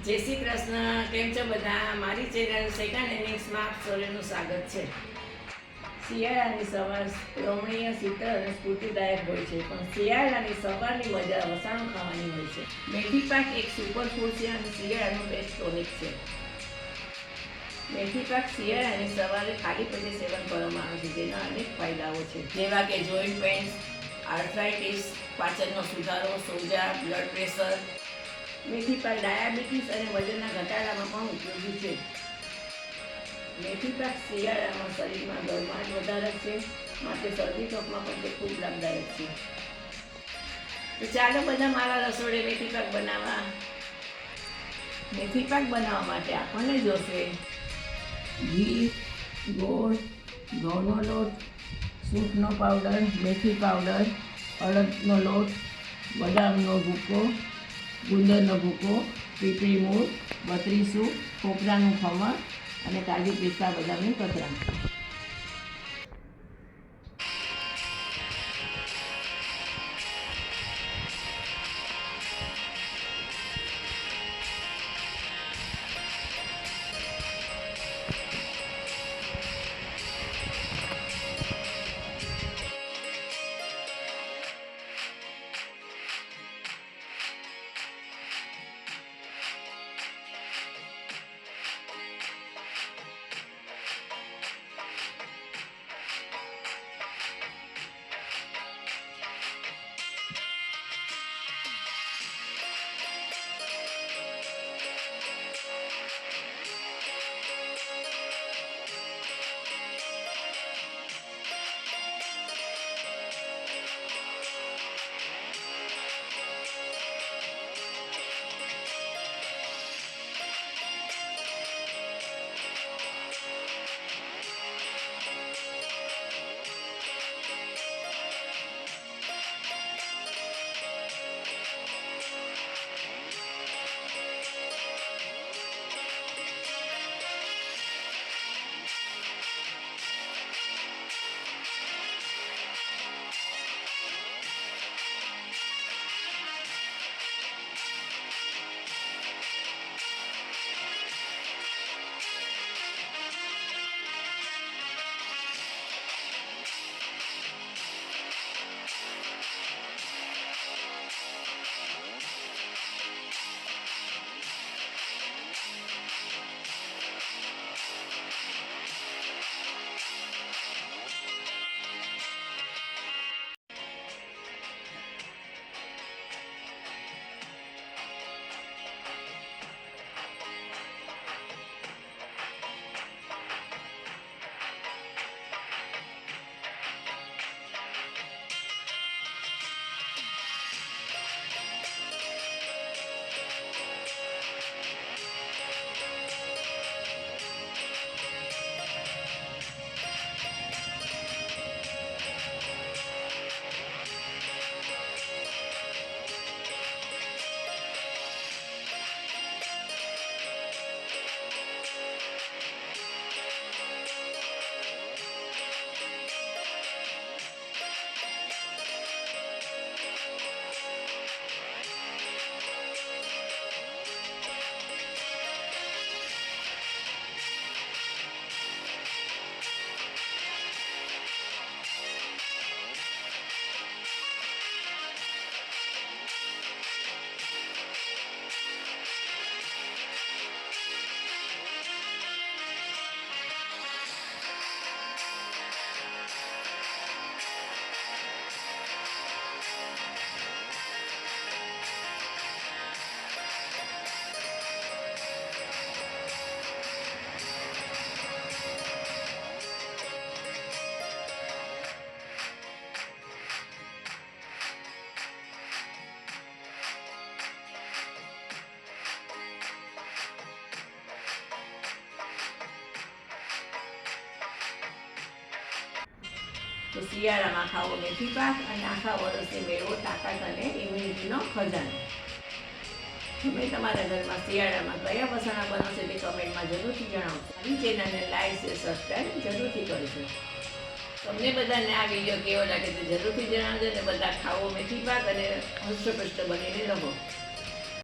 જય શ્રી કૃષ્ણ. કેમ છો બધા? મારી ચેનલ સેકન્ડ ઇનિંગ્સમાં આપ સૌનું સ્વાગત છે. શિયાળાની સવાર રમણીય, શીતળ અને સ્ફૂર્તિદાયક હોય છે, પણ શિયાળાની સવારની મજા વસાણું ખાવાની હોય છે. મેથી પાક એક સુપર ફૂડ છે અને શિયાળાનું બેસ્ટ ટોનિક છે. મેથી પાક શિયાળાની સવારે ખાલી પેટે સેવન કરવામાં આવે છે, જેના અનેક ફાયદાઓ છે, જેવા કે જોઈન્ટ પેઇન્સ, આર્થરાઇટિસ, પાચનનો સુધારો, સોજા, બ્લડ પ્રેશર. મેથી પાક ડાયાબિટીસ અને વજનના ઘટાડામાં પણ ઉપયોગી છે. મેથી પાક શિયાળામાં શરીરમાં ગરમાટ વધારે છે, માટે શરદી કફમાં પણ તે ખૂબ લાભદાયક છે. તો ચાલો બધા મારા રસોડે મેથી પાક બનાવવા. મેથી પાક બનાવવા માટે આપણને જોશે ઘી, ગોળ, ઘઉંનો લોટ, સૂંઠનો પાવડર, મેથી પાવડર, અડદનો લોટ, બદામનો ભૂકો, ગુંદરનો ભૂકો, પીપળી મૂળ, બત્રીસું, ખોપરાનું ખમણ અને કાજુ, પિસ્તા, બદામની કતરા. તો શિયાળામાં ખાવો મેથી પાક અને આખા વર્ષે મેળવો તાકાત અને ઇમ્યુનિટીનો ખજાનો. તમે તમારા ઘરમાં શિયાળામાં કયા વસાણા બનાવશે તે કમેન્ટમાં જરૂરથી જણાવશો. મારી ચેનલને લાઈક, શેર, સબસ્ક્રાઈબ જરૂરથી કરજો. તમને બધાને આ વિડીયો કેવો લાગે તે જરૂરથી જણાવજો અને બધા ખાવો મેથી પાક અને હૃષ્ટપુષ્ટ બનીને રહો.